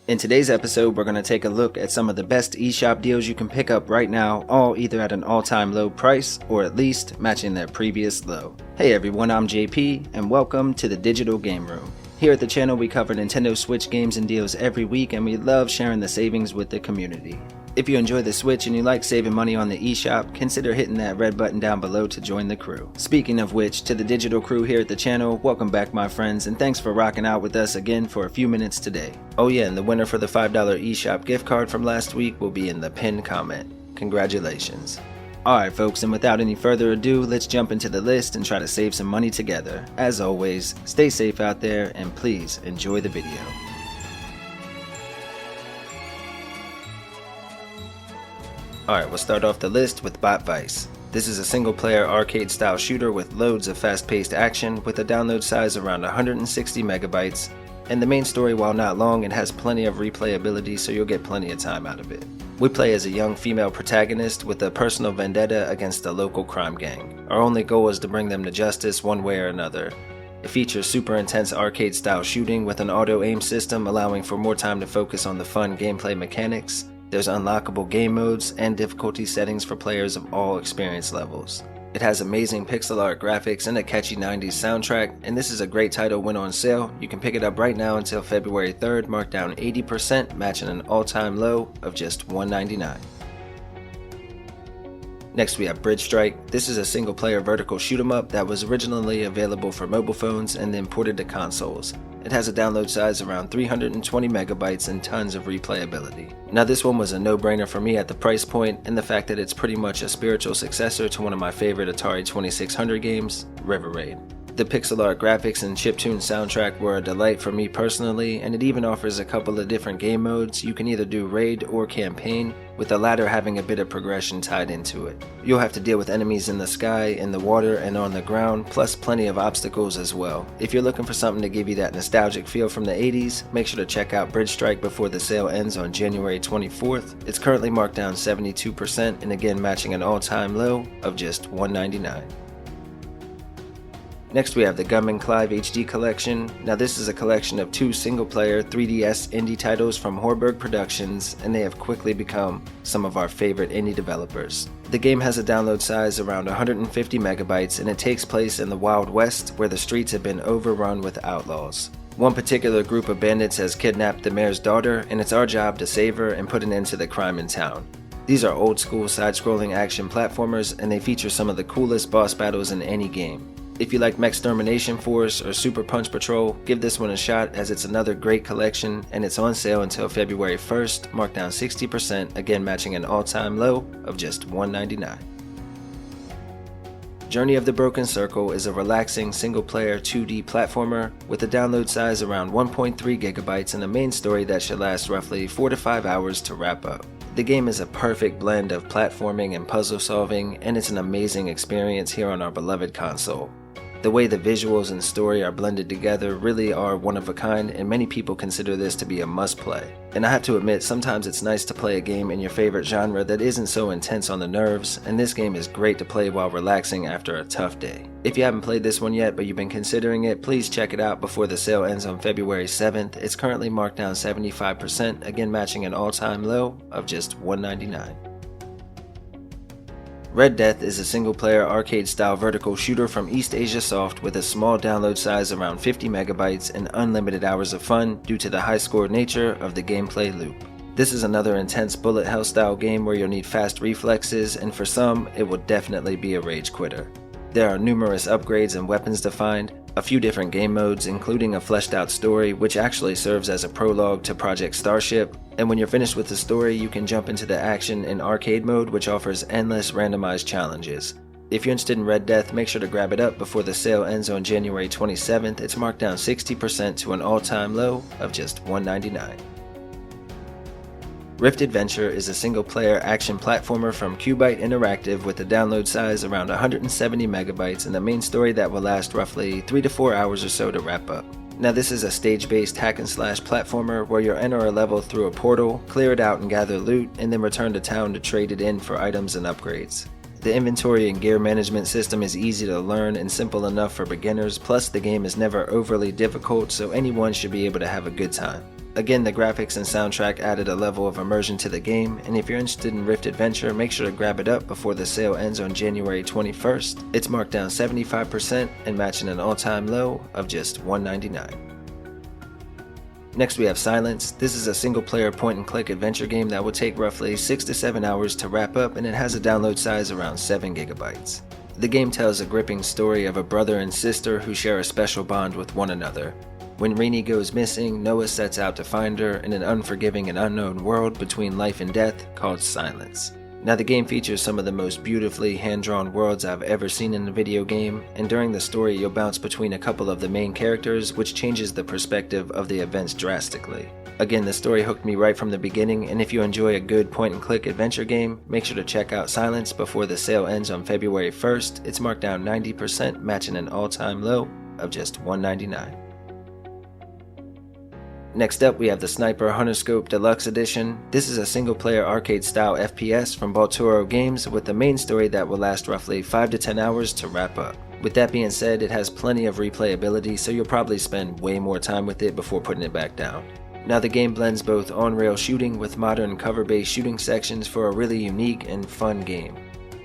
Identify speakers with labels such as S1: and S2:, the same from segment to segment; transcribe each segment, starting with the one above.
S1: In today's episode, we're going to take a look at some of the best eShop deals you can pick up right now, all either at an all-time low price or at least matching their previous low. Hey everyone, I'm JP and welcome to the Digital Game Room. Here at the channel, we cover Nintendo Switch games and deals every week, and we love sharing the savings with the community. If you enjoy the Switch and you like saving money on the eShop, consider hitting that red button down below to join the crew. Speaking of which, to the digital crew here at the channel, welcome back my friends, and thanks for rocking out with us again for a few minutes today. Oh yeah, and the winner for the $5 eShop gift card from last week will be in the pinned comment. Congratulations. Alright folks, and without any further ado, let's jump into the list and try to save some money together. As always, stay safe out there and please enjoy the video. Alright, we'll start off the list with Bot Vice. This is a single-player arcade-style shooter with loads of fast-paced action with a download size around 160 megabytes, and the main story, while not long, it has plenty of replayability, so you'll get plenty of time out of it. We play as a young female protagonist with a personal vendetta against a local crime gang. Our only goal is to bring them to justice one way or another. It features super intense arcade-style shooting with an auto-aim system allowing for more time to focus on the fun gameplay mechanics. There's unlockable game modes and difficulty settings for players of all experience levels. It has amazing pixel art graphics and a catchy 90s soundtrack, and this is a great title when on sale. You can pick it up right now until February 3rd, marked down 80%, matching an all-time low of just $1.99. Next we have Bridge Strike. This is a single-player vertical shoot-'em-up that was originally available for mobile phones and then ported to consoles. It has a download size around 320 megabytes and tons of replayability. Now this one was a no-brainer for me at the price point and the fact that it's pretty much a spiritual successor to one of my favorite Atari 2600 games, River Raid. The pixel art graphics and chiptune soundtrack were a delight for me personally, and it even offers a couple of different game modes. You can either do raid or campaign, with the latter having a bit of progression tied into it. You'll have to deal with enemies in the sky, in the water, and on the ground, plus plenty of obstacles as well. If you're looking for something to give you that nostalgic feel from the 80s, make sure to check out Bridge Strike before the sale ends on January 24th. It's currently marked down 72% and again matching an all-time low of just $1.99. Next we have the Gunman Clive HD Collection. Now this is a collection of 2 single-player 3DS indie titles from Horberg Productions, and they have quickly become some of our favorite indie developers. The game has a download size around 150 megabytes, and it takes place in the Wild West, where the streets have been overrun with outlaws. One particular group of bandits has kidnapped the mayor's daughter, and it's our job to save her and put an end to the crime in town. These are old-school side-scrolling action platformers, and they feature some of the coolest boss battles in any game. If you like Mechstermination Force or Super Punch Patrol, give this one a shot as it's another great collection, and it's on sale until February 1st, marked down 60%, again matching an all-time low of just $1.99. Journey of the Broken Circle is a relaxing single-player 2D platformer with a download size around 1.3 gigabytes and a main story that should last roughly 4 to 5 hours to wrap up. The game is a perfect blend of platforming and puzzle solving, and it's an amazing experience here on our beloved console. The way the visuals and story are blended together really are one of a kind, and many people consider this to be a must-play. And I have to admit, sometimes it's nice to play a game in your favorite genre that isn't so intense on the nerves, and this game is great to play while relaxing after a tough day. If you haven't played this one yet but you've been considering it, please check it out before the sale ends on February 7th. It's currently marked down 75%, again matching an all-time low of just $1.99. Red Death is a single-player arcade-style vertical shooter from East Asia Soft with a small download size around 50 megabytes and unlimited hours of fun due to the high-score nature of the gameplay loop. This is another intense bullet hell style game where you'll need fast reflexes, and for some, it will definitely be a rage quitter. There are numerous upgrades and weapons to find, a few different game modes including a fleshed out story which actually serves as a prologue to Project Starship, and when you're finished with the story you can jump into the action in arcade mode which offers endless randomized challenges. If you're interested in Red Death, make sure to grab it up before the sale ends on January 27th. It's marked down 60% to an all-time low of just $1.99. Rift Adventure is a single-player action platformer from Cubite Interactive with a download size around 170 megabytes and a main story that will last roughly 3 to 4 hours or so to wrap up. Now this is a stage-based hack-and-slash platformer where you'll enter a level through a portal, clear it out and gather loot, and then return to town to trade it in for items and upgrades. The inventory and gear management system is easy to learn and simple enough for beginners, plus the game is never overly difficult, so anyone should be able to have a good time. Again, the graphics and soundtrack added a level of immersion to the game, and if you're interested in Rift Adventure, make sure to grab it up before the sale ends on January 21st. It's marked down 75% and matching an all-time low of just $199. Next we have Silence. This is a single-player point-and-click adventure game that will take roughly 6 to 7 hours to wrap up, and it has a download size around 7 gigabytes. The game tells a gripping story of a brother and sister who share a special bond with one another. When Rini goes missing, Noah sets out to find her in an unforgiving and unknown world between life and death called Silence. Now the game features some of the most beautifully hand-drawn worlds I've ever seen in a video game, and during the story you'll bounce between a couple of the main characters, which changes the perspective of the events drastically. Again, the story hooked me right from the beginning, and if you enjoy a good point-and-click adventure game, make sure to check out Silence before the sale ends on February 1st. It's marked down 90%, matching an all-time low of just $199. Next up, we have the S.N.I.P.E.R Hunter Scope Deluxe Edition. This is a single-player arcade-style FPS from Baltoro Games with a main story that will last roughly 5 to 10 hours to wrap up. With that being said, it has plenty of replayability, so you'll probably spend way more time with it before putting it back down. Now the game blends both on-rail shooting with modern cover-based shooting sections for a really unique and fun game.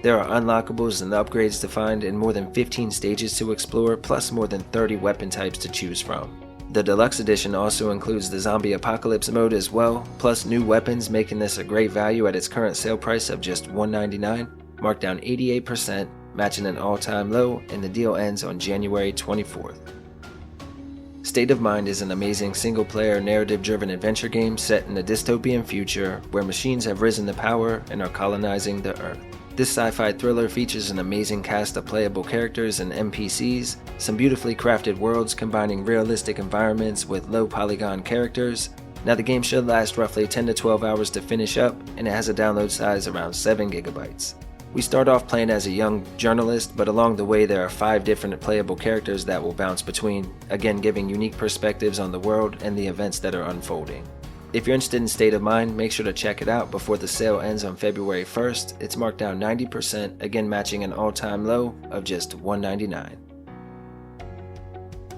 S1: There are unlockables and upgrades to find and more than 15 stages to explore, plus more than 30 weapon types to choose from. The Deluxe Edition also includes the Zombie Apocalypse mode as well, plus new weapons, making this a great value at its current sale price of just $199, marked down 88%, matching an all-time low, and the deal ends on January 24th. State of Mind is an amazing single-player narrative-driven adventure game set in a dystopian future where machines have risen to power and are colonizing the Earth. This sci-fi thriller features an amazing cast of playable characters and NPCs, some beautifully crafted worlds combining realistic environments with low polygon characters. Now the game should last roughly 10 to 12 hours to finish up, and it has a download size around 7 gigabytes. We start off playing as a young journalist, but along the way there are 5 different playable characters that will bounce between, again giving unique perspectives on the world and the events that are unfolding. If you're interested in State of Mind, make sure to check it out before the sale ends on February 1st. It's marked down 90%, again matching an all-time low of just $199.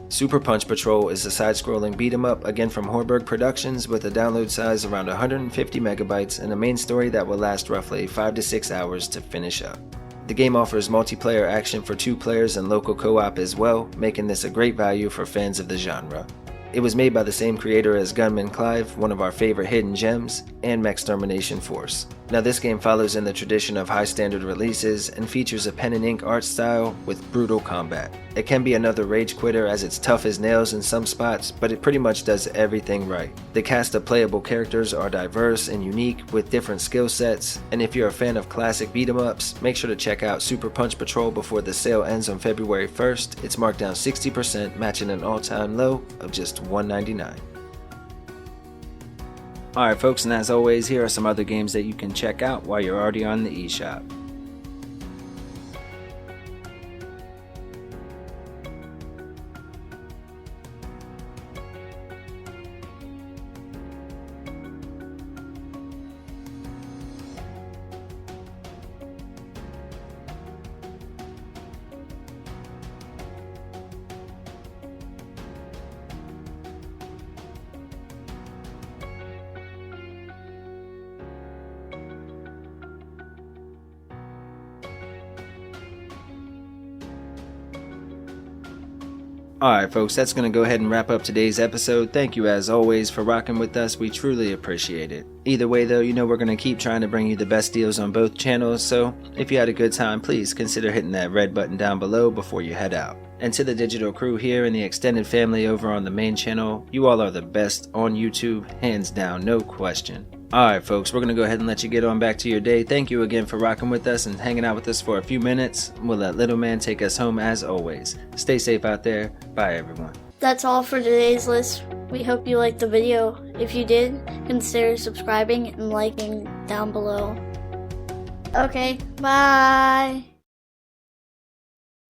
S1: Super Punch Patrol is a side-scrolling beat-em-up, again from Horberg Productions, with a download size around 150 megabytes and a main story that will last roughly 5 to 6 hours to finish up. The game offers multiplayer action for 2 players and local co-op as well, making this a great value for fans of the genre. It was made by the same creator as Gunman Clive, one of our favorite hidden gems, and Mechtermination Force. Now this game follows in the tradition of high standard releases and features a pen and ink art style with brutal combat. It can be another rage quitter as it's tough as nails in some spots, but it pretty much does everything right. The cast of playable characters are diverse and unique with different skill sets, and if you're a fan of classic beat 'em ups, make sure to check out Super Punch Patrol before the sale ends on February 1st. It's marked down 60%, matching an all-time low of just $199. Alright folks, and as always, here are some other games that you can check out while you're already on the eShop. Alright folks, that's going to go ahead and wrap up today's episode. Thank you as always for rocking with us, we truly appreciate it. Either way though, you know we're going to keep trying to bring you the best deals on both channels, so if you had a good time, please consider hitting that red button down below before you head out. And to the digital crew here and the extended family over on the main channel, you all are the best on YouTube, hands down, no question. Alright folks, we're going to go ahead and let you get on back to your day. Thank you again for rocking with us and hanging out with us for a few minutes. We'll let Little Man take us home as always. Stay safe out there. Bye everyone.
S2: That's all for today's list. We hope you liked the video. If you did, consider subscribing and liking down below. Okay, bye!